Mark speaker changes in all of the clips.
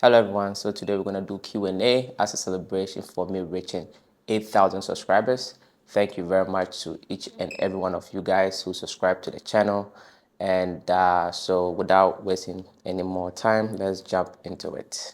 Speaker 1: Hello everyone, so today we're going to do Q&A as a celebration for me reaching 8,000 subscribers. Thank you very much to each and every one of you guys who subscribe to the channel. And so without wasting any more time, let's jump into it.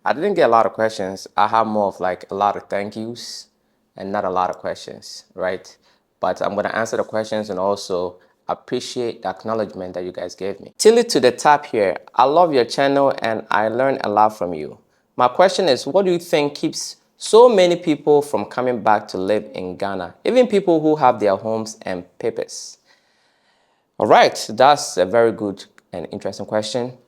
Speaker 1: I didn't get a lot of questions. I have more of like a lot of thank yous and not a lot of questions, right? But I'm going to answer the questions and also appreciate the acknowledgement that you guys gave me. Tilly to the top here, I love your channel and I learned a lot from you. My question is, what do you think keeps so many people from coming back to live in Ghana, even people who have their homes and papers? All right, that's a very good and interesting question.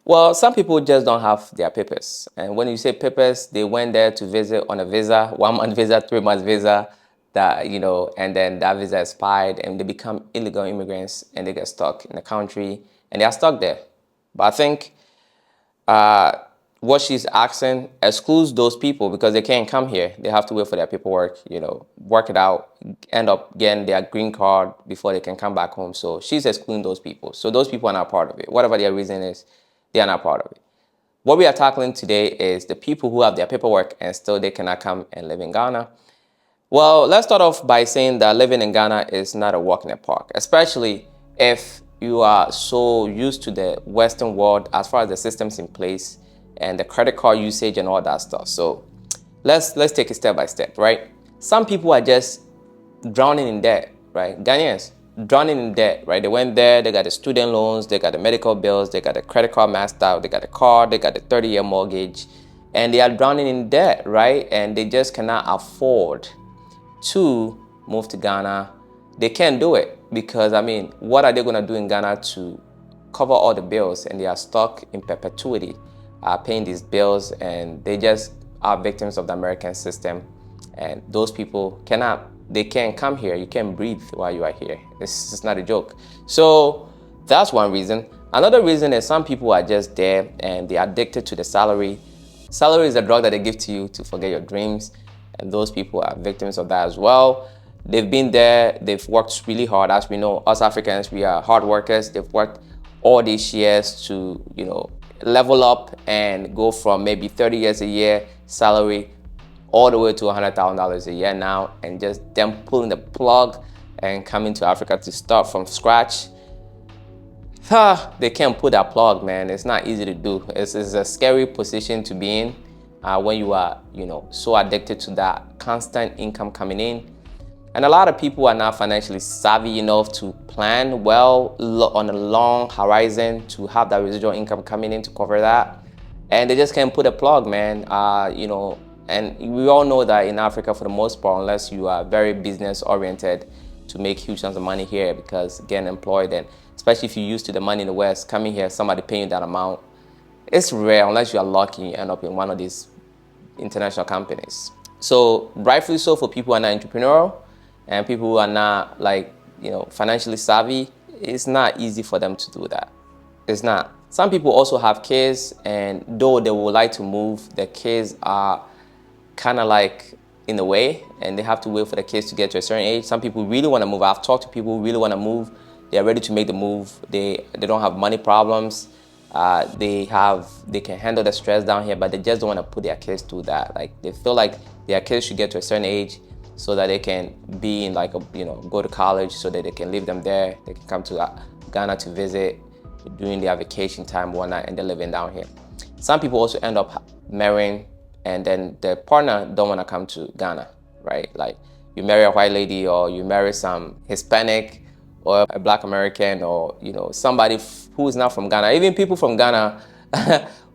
Speaker 1: Well, some people just don't have their papers. And when you say papers, they went there to visit on a visa, 1 month visa, 3 months visa, and then that visa expired and they become illegal immigrants and they get stuck in the country and they are stuck there. But I think what she's asking excludes those people because they can't come here. They have to wait for their paperwork, work it out, end up getting their green card before they can come back home. So she's excluding those people. So those people are not part of it. Whatever their reason is, they are not part of it. What we are tackling today is the people who have their paperwork and still they cannot come and live in Ghana. Well, let's start off by saying that living in Ghana is not a walk in the park, especially if you are so used to the Western world as far as the systems in place and the credit card usage and all that stuff. So let's take it step by step, right? Some people are just drowning in debt, right? Ghanaians drowning in debt, right? They went there, they got the student loans, they got the medical bills, they got the credit card maxed out, they got the car, they got the 30-year mortgage, and they are drowning in debt, right? And they just cannot afford to move to Ghana. They can't do it because, what are they going to do in Ghana to cover all the bills? And they are stuck in perpetuity paying these bills, and they just are victims of the American system. And those people they can't come here. You can't breathe while you are here. This is not a joke. So that's one reason. Another reason is some people are just there and they're addicted to the salary. Salary is a drug that they give to you to forget your dreams. And those people are victims of that as well. They've been there, they've worked really hard. As we know, us Africans, we are hard workers. They've worked all these years to, level up and go from maybe 30 years a year salary all the way to $100,000 a year now, and just them pulling the plug and coming to Africa to start from scratch. They can't pull that plug, man. It's not easy to do. It's a scary position to be in when you are, so addicted to that constant income coming in. And a lot of people are not financially savvy enough to plan well on a long horizon to have that residual income coming in to cover that. And they just can't put a plug, man. And we all know that in Africa, for the most part, unless you are very business oriented, to make huge sums of money here, because getting employed, and especially if you're used to the money in the West, coming here, somebody paying you that amount, it's rare unless you are lucky you end up in one of these international companies. So rightfully so, for people who are not entrepreneurial and people who are not financially savvy, it's not easy for them to do that. It's not. Some people also have kids, and though they would like to move, their kids are kind of like in the way, and they have to wait for the kids to get to a certain age. Some people really want to move. I've talked to people who really want to move. They're ready to make the move. They don't have money problems. They can handle the stress down here, but they just don't want to put their kids through that. Like, they feel like their kids should get to a certain age so that they can be in go to college, so that they can leave them there. They can come to Ghana to visit during their vacation time, whatnot, and they're living down here. Some people also end up marrying, and then the partner don't want to come to Ghana, right? Like, you marry a white lady, or you marry some Hispanic or a Black American, or somebody who is not from Ghana. Even people from Ghana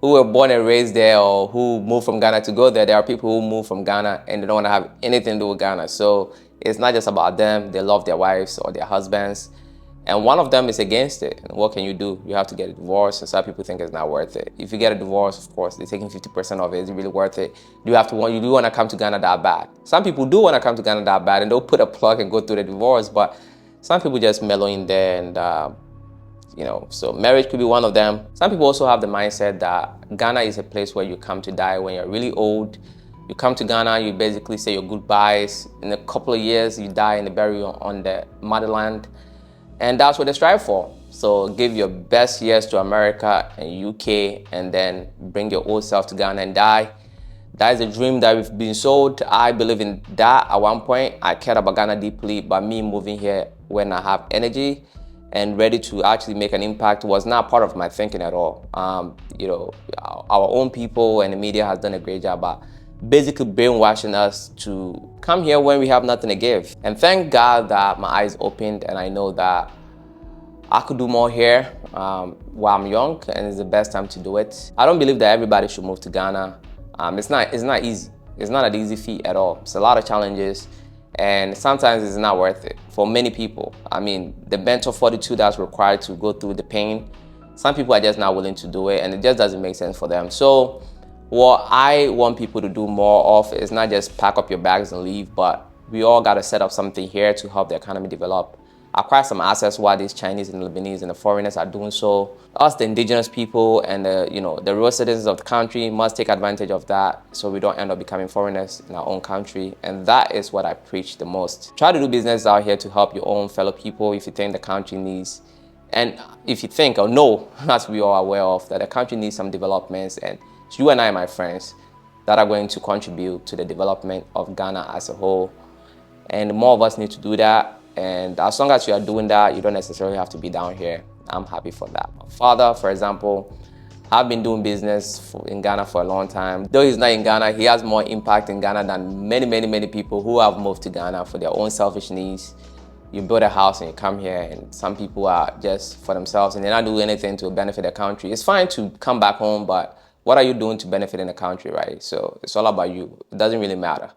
Speaker 1: who were born and raised there, or who moved from Ghana to go there. There are people who move from Ghana and they don't want to have anything to do with Ghana. So it's not just about them. They love their wives or their husbands, and one of them is against it. And what can you do? You have to get a divorce, and some people think it's not worth it. If you get a divorce, of course, they're taking 50% of it. Is it really worth it? You do want to come to Ghana that bad. Some people do want to come to Ghana that bad, and they'll put a plug and go through the divorce, but some people just mellow in there, and so marriage could be one of them. Some people also have the mindset that Ghana is a place where you come to die when you're really old. You come to Ghana, you basically say your goodbyes. In a couple of years, you die and they bury you on the motherland. And that's what they strive for. So give your best years to America and UK, and then bring your old self to Ghana and die. That is a dream that we've been sold. I believe in that at one point. I cared about Ghana deeply, but me moving here when I have energy and ready to actually make an impact was not part of my thinking at all. You know, our own people and the media has done a great job at basically brainwashing us to come here when we have nothing to give. And thank God that my eyes opened and I know that I could do more here while I'm young, and it's the best time to do it. I don't believe that everybody should move to Ghana. It's not easy. It's not an easy feat at all. It's a lot of challenges, and sometimes it's not worth it for many people. I mean, the mental fortitude that's required to go through the pain, some people are just not willing to do it, and it just doesn't make sense for them. So what I want people to do more of is not just pack up your bags and leave, but we all got to set up something here to help the economy develop. Acquire some assets while these Chinese and Lebanese and the foreigners are doing so. Us, the indigenous people and the real citizens of the country must take advantage of that so we don't end up becoming foreigners in our own country. And that is what I preach the most. Try to do business out here to help your own fellow people if you think the country needs, and if you think or know, as we are aware of, that the country needs some developments, and it's you and I, my friends, that are going to contribute to the development of Ghana as a whole. And more of us need to do that. And as long as you are doing that, you don't necessarily have to be down here. I'm happy for that. My father, for example, I've been doing business in Ghana for a long time. Though he's not in Ghana, he has more impact in Ghana than many people who have moved to Ghana for their own selfish needs. You build a house and you come here, and some people are just for themselves and they're not doing anything to benefit the country. It's fine to come back home, but what are you doing to benefit in the country, right? So it's all about you. It doesn't really matter.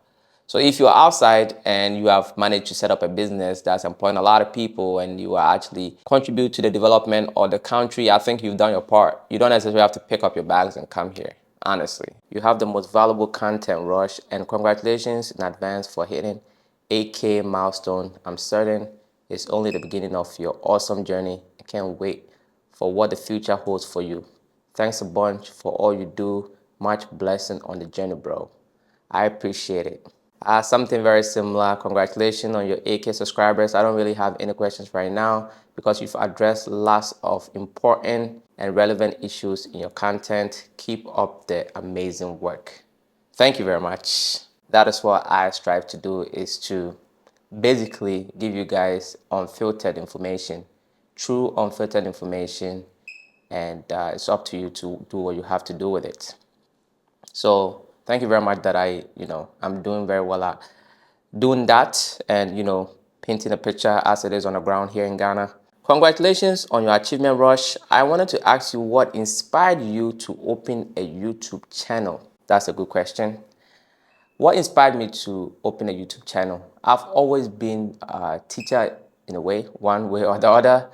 Speaker 1: So if you're outside and you have managed to set up a business that's employing a lot of people and you are actually contribute to the development of the country, I think you've done your part. You don't necessarily have to pick up your bags and come here, honestly. You have the most valuable content, Rush, and congratulations in advance for hitting 8K milestone. I'm certain it's only the beginning of your awesome journey. I can't wait for what the future holds for you. Thanks a bunch for all you do. Much blessing on the journey, bro. I appreciate it. Something very similar. Congratulations on your 8K subscribers. I don't really have any questions right now because you've addressed lots of important and relevant issues in your content. Keep up the amazing work. Thank you very much. That is what I strive to do, is to basically give you guys unfiltered information, true unfiltered information, and it's up to you to do what you have to do with it. So thank you very much that I'm doing very well at doing that and, painting a picture as it is on the ground here in Ghana. Congratulations on your achievement, Rush. I wanted to ask you what inspired you to open a YouTube channel. That's a good question. What inspired me to open a YouTube channel? I've always been a teacher in a way, one way or the other.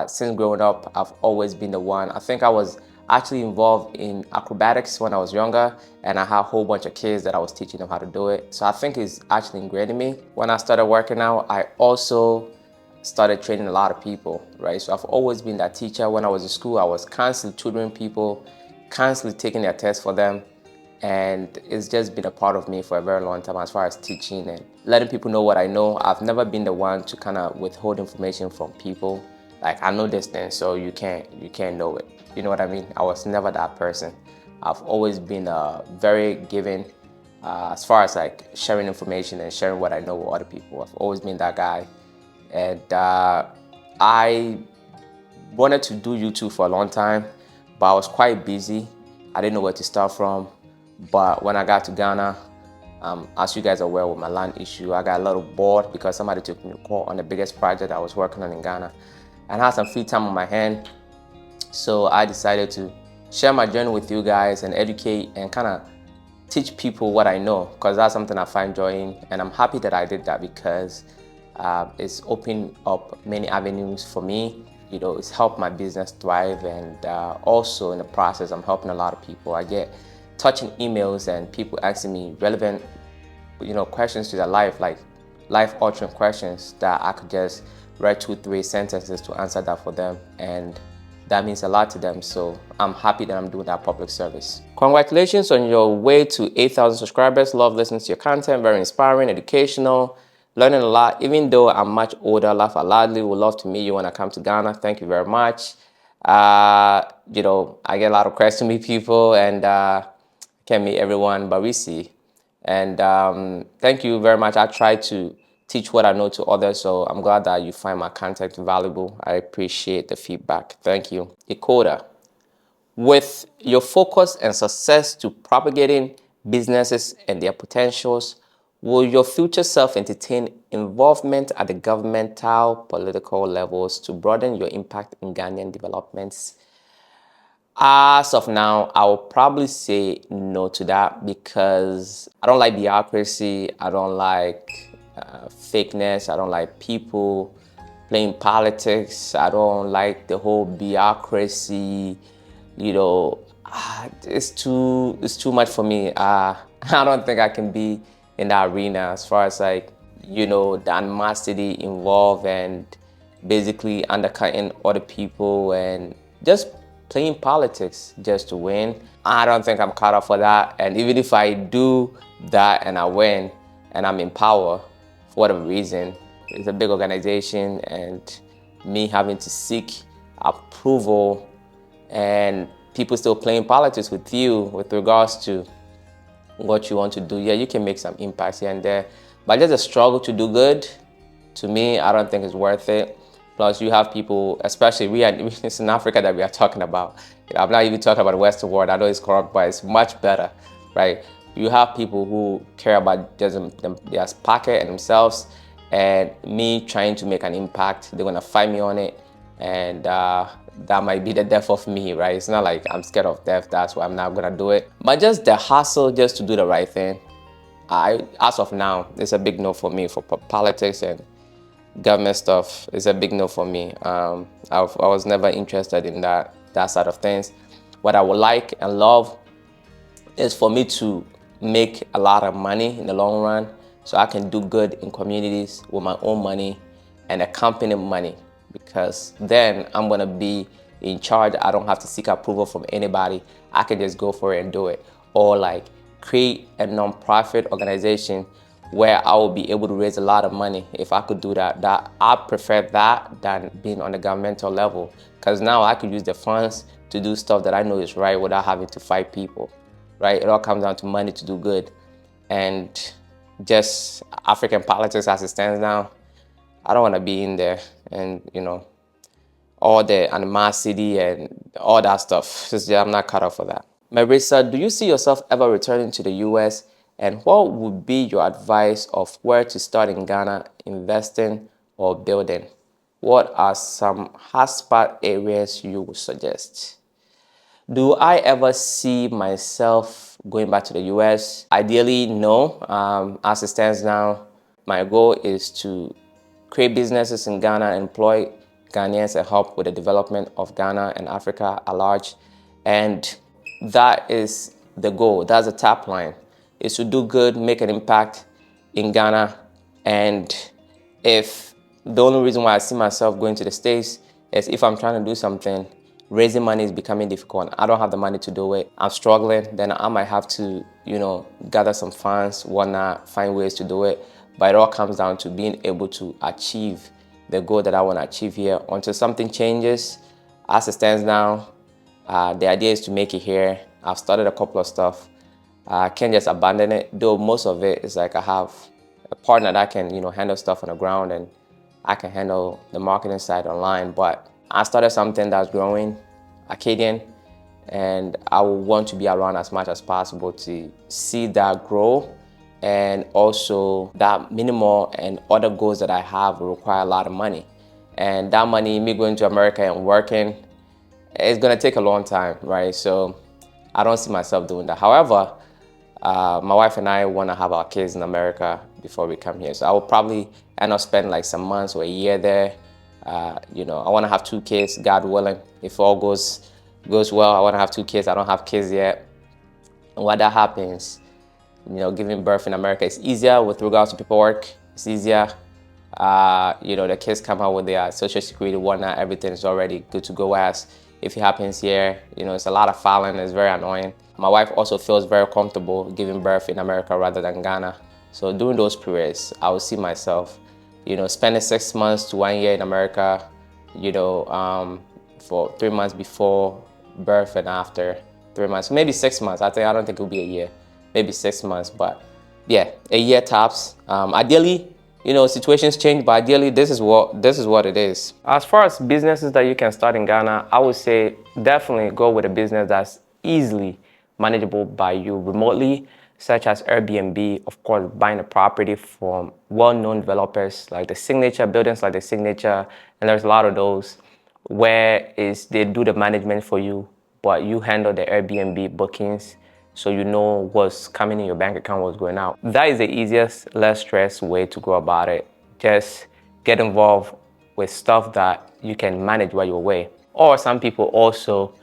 Speaker 1: Since growing up, I've always been the one. I think I was actually involved in acrobatics when I was younger, and I had a whole bunch of kids that I was teaching them how to do it. So I think it's actually ingrained in me. When I started working out, I also started training a lot of people, right? So I've always been that teacher. When I was in school, I was constantly tutoring people, constantly taking their tests for them. And it's just been a part of me for a very long time as far as teaching and letting people know what I know. I've never been the one to kind of withhold information from people. Like, I know this thing, so you can't know it. You know what I mean? I was never that person. I've always been very giving as far as like sharing information and sharing what I know with other people. I've always been that guy. And I wanted to do YouTube for a long time, but I was quite busy. I didn't know where to start from. But when I got to Ghana, as you guys are aware with my land issue, I got a little bored because somebody took me to court on the biggest project I was working on in Ghana. And I had some free time on my hand. So I decided to share my journey with you guys and educate and kind of teach people what I know, because that's something I find joy in. And I'm happy that I did that because it's opened up many avenues for me. It's helped my business thrive, and also in the process, I'm helping a lot of people. I get touching emails and people asking me relevant, questions to their life, like life-altering questions that I could just write 2-3 sentences to answer that for them, and that means a lot to them. So I'm happy that I'm doing that public service. Congratulations on your way to 8,000 subscribers. Love listening to your content. Very inspiring, educational. learning a lot. Even though I'm much older, laugh a loudly. Would love to meet you when I come to Ghana. Thank you very much. I get a lot of requests to meet people, and can't meet everyone, but we see. And thank you very much. I try to teach what I know to others, so I'm glad that you find my content valuable. I appreciate the feedback. Thank you. Ikoda, with your focus and success to propagating businesses and their potentials, will your future self entertain involvement at the governmental, political levels to broaden your impact in Ghanaian developments? As of now, I will probably say no to that because I don't like bureaucracy. I don't like fakeness. I don't like people playing politics. I don't like the whole bureaucracy. It's too much for me. I don't think I can be in that arena as far as like, the animosity involved and basically undercutting other people and just playing politics just to win. I don't think I'm cut off for that. And even if I do that and I win and I'm in power for whatever reason, it's a big organization and me having to seek approval and people still playing politics with you with regards to what you want to do. Yeah, you can make some impacts here and there, but just a struggle to do good, to me, I don't think it's worth it. Plus, you have people, especially it's in Africa that we are talking about. I'm not even talking about the Western world. I know it's corrupt, but it's much better, right? You have people who care about just their pocket and themselves, and me trying to make an impact, they're gonna fight me on it, and that might be the death of me, right? It's not like I'm scared of death, that's why I'm not gonna do it. But just the hustle just to do the right thing, as of now, it's a big no for me for politics and government stuff. Is a big no for me. I was never interested in that side of things. What I would like and love is for me to make a lot of money in the long run so I can do good in communities with my own money and the company money, because then I'm gonna be in charge. I don't have to seek approval from anybody. I can just go for it and do it. Or like create a non-profit organization where I will be able to raise a lot of money. If I could do that, I prefer that than being on the governmental level, because now I could use the funds to do stuff that I know is right without having to fight people, right? It all comes down to money to do good. And just African politics as it stands now, I don't want to be in there and, all the animosity and all that stuff. I'm not cut off for that. Marissa, do you see yourself ever returning to the US? And what would be your advice of where to start in Ghana, investing or building? What are some hotspot areas you would suggest? Do I ever see myself going back to the US? Ideally, no. As it stands now, my goal is to create businesses in Ghana, employ Ghanaians and help with the development of Ghana and Africa at large. And that is the goal. That's the top line, is to do good, make an impact in Ghana. And if the only reason why I see myself going to the States is if I'm trying to do something, raising money is becoming difficult. I don't have the money to do it. I'm struggling. Then I might have to, gather some funds, whatnot, find ways to do it. But it all comes down to being able to achieve the goal that I want to achieve here. Until something changes, as it stands now, the idea is to make it here. I've started a couple of stuff. I can't just abandon it, though most of it is like I have a partner that can, handle stuff on the ground, and I can handle the marketing side online. But I started something that's growing, Acadian, and I will want to be around as much as possible to see that grow. And also that minimal and other goals that I have will require a lot of money. And that money, me going to America and working, it's gonna take a long time, right? So I don't see myself doing that. However, my wife and I wanna have our kids in America before we come here. So I will probably end up spending like some months or a year there. I wanna have 2 kids, God willing. If all goes well, I wanna have 2 kids. I don't have kids yet. And when that happens, giving birth in America is easier with regards to paperwork. It's easier. The kids come out with their social security, whatnot, everything is already good to go. As if it happens here, it's a lot of filing, it's very annoying. My wife also feels very comfortable giving birth in America rather than Ghana. So during those periods, I would see myself, spending 6 months to 1 year in America, for 3 months before birth and after 3 months, maybe 6 months. I don't think it will be a year, maybe 6 months, but yeah, a year tops. Ideally, situations change, but ideally, this is what it is. As far as businesses that you can start in Ghana, I would say definitely go with a business that's easily manageable by you remotely, such as Airbnb. Of course, buying a property from well-known developers like the Signature, buildings like the Signature, and there's a lot of those where they do the management for you, but you handle the Airbnb bookings, so you know what's coming in your bank account, what's going out. That is the easiest, less stress way to go about it. Just get involved with stuff that you can manage while you're away. Or some people also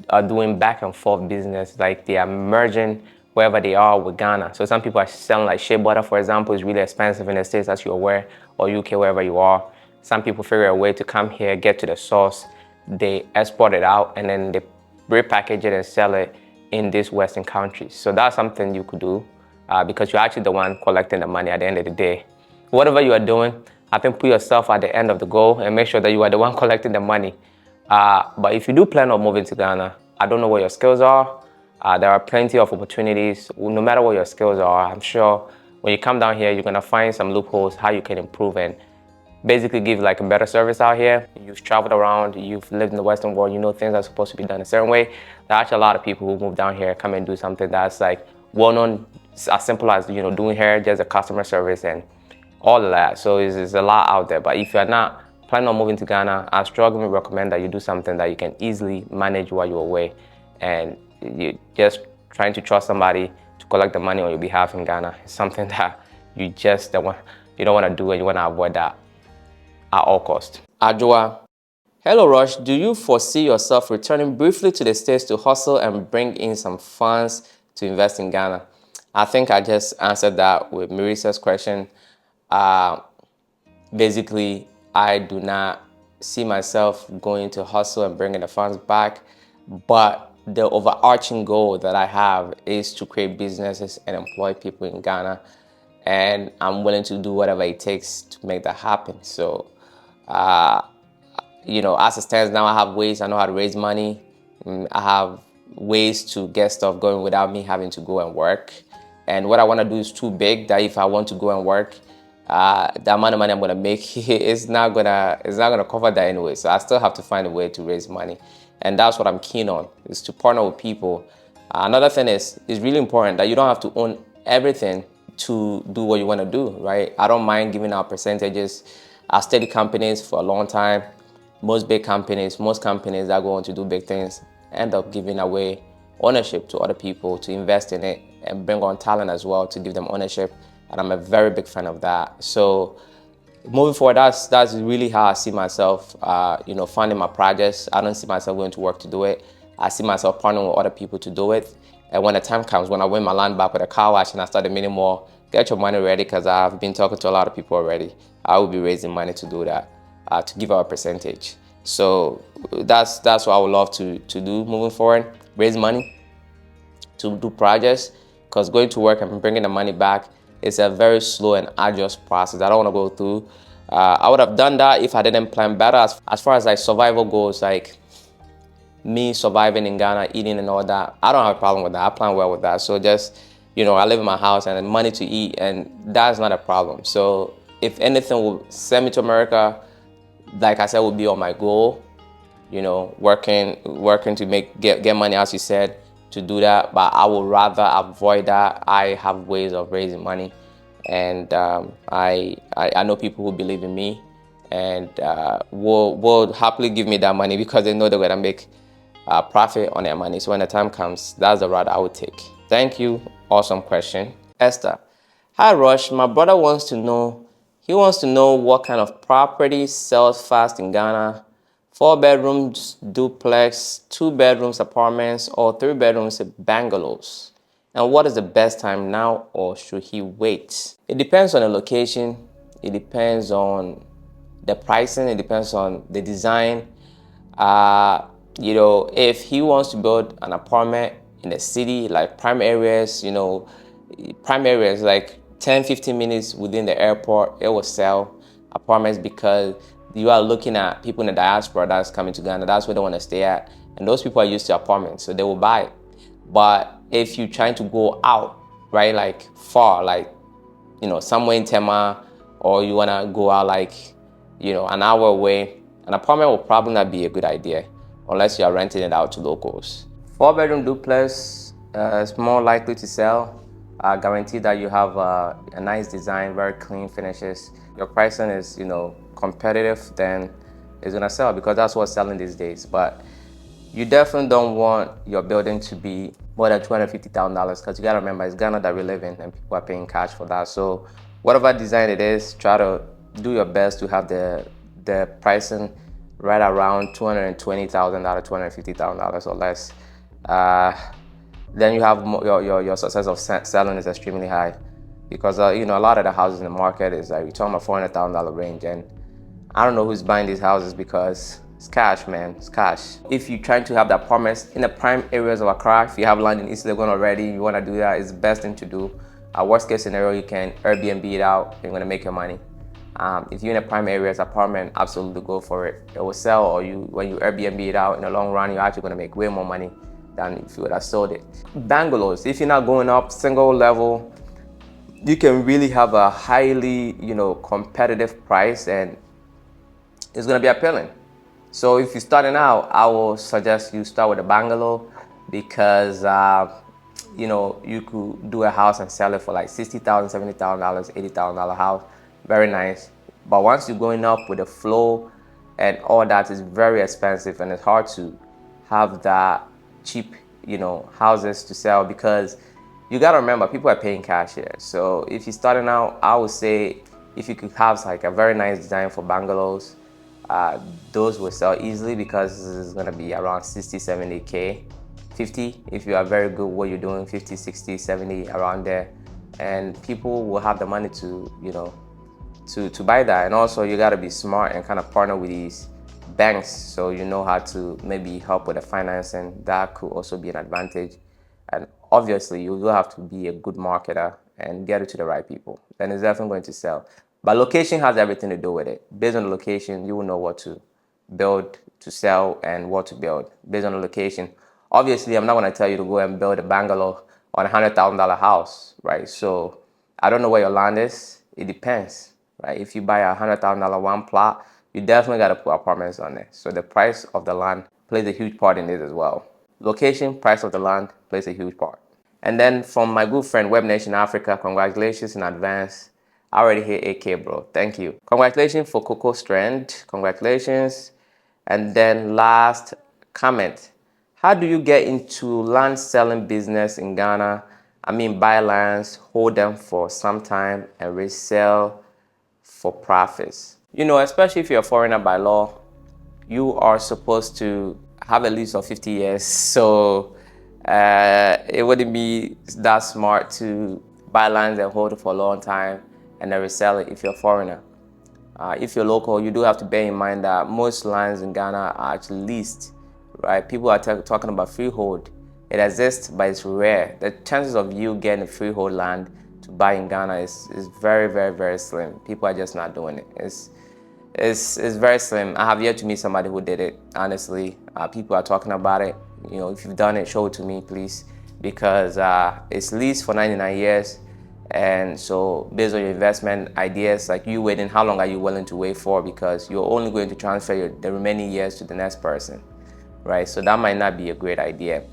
Speaker 1: are doing back and forth business, like they are merging wherever they are with Ghana. So some people are selling like shea butter, for example, is really expensive in the States, as you're aware, or UK, wherever you are. Some people figure a way to come here, get to the source, they export it out, and then they repackage it and sell it in these Western countries. So that's something you could do because you're actually the one collecting the money at the end of the day. Whatever you are doing, I think put yourself at the end of the goal and make sure that you are the one collecting the money. But if you do plan on moving to Ghana, I don't know what your skills are. There are plenty of opportunities. No matter what your skills are, I'm sure when you come down here, you're gonna find some loopholes, how you can improve and basically give like a better service out here. You've traveled around, you've lived in the Western world, you know things are supposed to be done a certain way. There are actually a lot of people who move down here, come and do something that's like well-known, as simple as, doing hair, just a customer service and all of that. So it's a lot out there. But if you're not planning on moving to Ghana, I strongly recommend that you do something that you can easily manage while you're away. And you just trying to trust somebody to collect the money on your behalf in Ghana is something that you don't want to do, and you want to avoid that at all costs. Adjoa, hello Rush, do you foresee yourself returning briefly to the States to hustle and bring in some funds to invest in Ghana? I think I just answered that with Marissa's question. Basically, I do not see myself going to hustle and bringing the funds back, but the overarching goal that I have is to create businesses and employ people in Ghana, and I'm willing to do whatever it takes to make that happen. So as it stands now, I have ways. I know how to raise money. I have ways to get stuff going without me having to go and work. And what I want to do is too big that if I want to go and work, the amount of money I'm going to make is not gonna cover that anyway. So I still have to find a way to raise money, and that's what I'm keen on, is to partner with people. Another thing is, it's really important that you don't have to own everything to do what you want to do, right? I don't mind giving out percentages. I studied companies for a long time. Most companies that go on to do big things end up giving away ownership to other people to invest in it and bring on talent as well to give them ownership. And I'm a very big fan of that. So moving forward, that's really how I see myself, funding my projects. I don't see myself going to work to do it. I see myself partnering with other people to do it. And when the time comes, when I win my land back with a car wash and I start a mini mall, get your money ready, because I've been talking to a lot of people already. I will be raising money to do that, to give out a percentage. So that's what I would love to do moving forward, raise money to do projects, because going to work and bringing the money back is a very slow and arduous process I don't want to go through. I would have done that if I didn't plan better. As far as like survival goes, like me surviving in Ghana, eating and all that, I don't have a problem with that. I plan well with that. So just, I live in my house and money to eat, and that's not a problem. So if anything will send me to America, like I said, would be on my goal, working to get money, as you said, to do that. But I would rather avoid that. I have ways of raising money, and I know people who believe in me and will happily give me that money because they know they're gonna make profit on their money. So when the time comes, that's the route I would take. Thank you. Awesome question. Esther, hi Rush, my brother wants to know what kind of property sells fast in Ghana. 4 bedrooms duplex, 2 bedrooms apartments, or 3 bedrooms bungalows. And what is the best time now, or should he wait? It depends on the location. It depends on the pricing. It depends on the design. If he wants to build an apartment in the city, like prime areas, like 10-15 minutes within the airport, it will sell apartments because you are looking at people in the diaspora that's coming to Ghana. That's where they want to stay at. And those people are used to apartments, so they will buy it. But if you're trying to go out, right, like far, like, somewhere in Tema, or you want to go out like, an hour away, an apartment will probably not be a good idea unless you are renting it out to locals. 4-bedroom duplex is more likely to sell. Guarantee that you have a nice design, very clean finishes. Your pricing is, competitive, then it's gonna sell because that's what's selling these days. But you definitely don't want your building to be more than $250,000 because you gotta remember it's Ghana that we live in and people are paying cash for that. So whatever design it is, try to do your best to have the pricing right around $220,000, $250,000 or less. Then you have your success of selling is extremely high because a lot of the houses in the market is like, you're talking about $400,000 range, and I don't know who's buying these houses because it's cash, man. It's cash. If you're trying to have the apartments in the prime areas of Accra, if you have land in East Legon already, you want to do that, it's the best thing to do. Worst case scenario, you can Airbnb it out. You're going to make your money. If you're in the prime areas, apartment, absolutely go for it. It will sell, or when you Airbnb it out in the long run, you're actually going to make way more money than if you would have sold it. Bungalows, if you're not going up single level, you can really have a highly, competitive price, and it's going to be appealing. So if you're starting out, I will suggest you start with a bungalow because, you could do a house and sell it for like $60,000, $70,000, $80,000 house. Very nice. But once you're going up with the flow and all that, is very expensive, and it's hard to have that cheap, houses to sell because you got to remember people are paying cash here. So if you're starting out, I would say if you could have like a very nice design for bungalows, those will sell easily because this is going to be around 60, 70K, 50 if you are very good what you're doing, 50, 60, 70 around there, and people will have the money to, to buy that. And also you got to be smart and kind of partner with these banks so you know how to maybe help with the financing. That could also be an advantage. And obviously you will have to be a good marketer and get it to the right people. Then it's definitely going to sell. But location has everything to do with it. Based on the location, you will know what to build to sell and what to build based on the location. Obviously, I'm not going to tell you to go and build a bungalow on a $100,000 house, right? So I don't know where your land is. It depends, right? If you buy a $100,000 one plot, you definitely got to put apartments on it. So the price of the land plays a huge part in it as well. Location, price of the land plays a huge part. And then from my good friend Web Nation Africa, congratulations in advance. I already hit 8K, bro. Thank you. Congratulations for Coco Strand. Congratulations. And then last comment. How do you get into land selling business in Ghana? I mean, buy lands, hold them for some time, and resell for profits. Especially if you're a foreigner by law, you are supposed to have a lease of 50 years. So it wouldn't be that smart to buy lands and hold it for a long time and then resell it if you're a foreigner. If you're local, you do have to bear in mind that most lands in Ghana are actually leased, right? People are talking about freehold. It exists, but it's rare. The chances of you getting a freehold land to buy in Ghana is very, very, very slim. People are just not doing it. It's very slim. I have yet to meet somebody who did it, honestly. People are talking about it. If you've done it, show it to me, please, because it's leased for 99 years. And so based on your investment ideas, like you waiting, how long are you willing to wait for? Because you're only going to transfer the remaining years to the next person, right? So that might not be a great idea.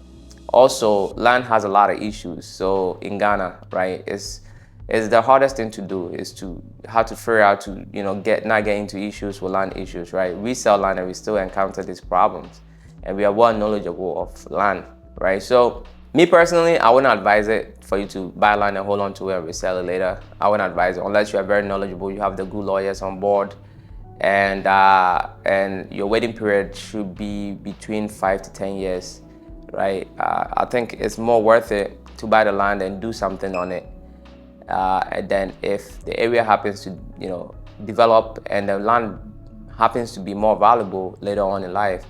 Speaker 1: Also, land has a lot of issues. So in Ghana, right, it's the hardest thing to do is to how to figure out to, not get into issues with land issues, right? We sell land and we still encounter these problems, and we are well knowledgeable of land, right? So me personally, I wouldn't advise it for you to buy land and hold on to it and resell it later. I wouldn't advise it unless you are very knowledgeable, you have the good lawyers on board, and your waiting period should be between 5 to 10 years, right? I think it's more worth it to buy the land and do something on it. And then if the area happens to, develop and the land happens to be more valuable later on in life,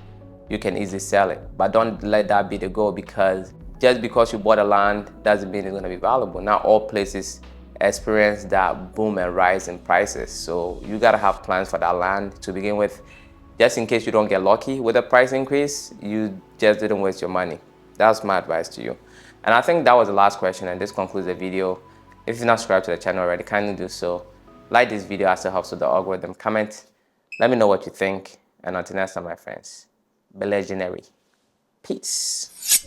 Speaker 1: you can easily sell it. But don't let that be the goal, because just because you bought a land doesn't mean it's going to be valuable. Not all places experience that boom and rise in prices. So you gotta have plans for that land to begin with, just in case you don't get lucky with a price increase, you just didn't waste your money. That's my advice to you. And I think that was the last question, and this concludes the video. If you're not subscribed to the channel already, kindly do so. Like this video as it helps with the algorithm. Comment, let me know what you think. And until next time, my friends, be legendary. Peace.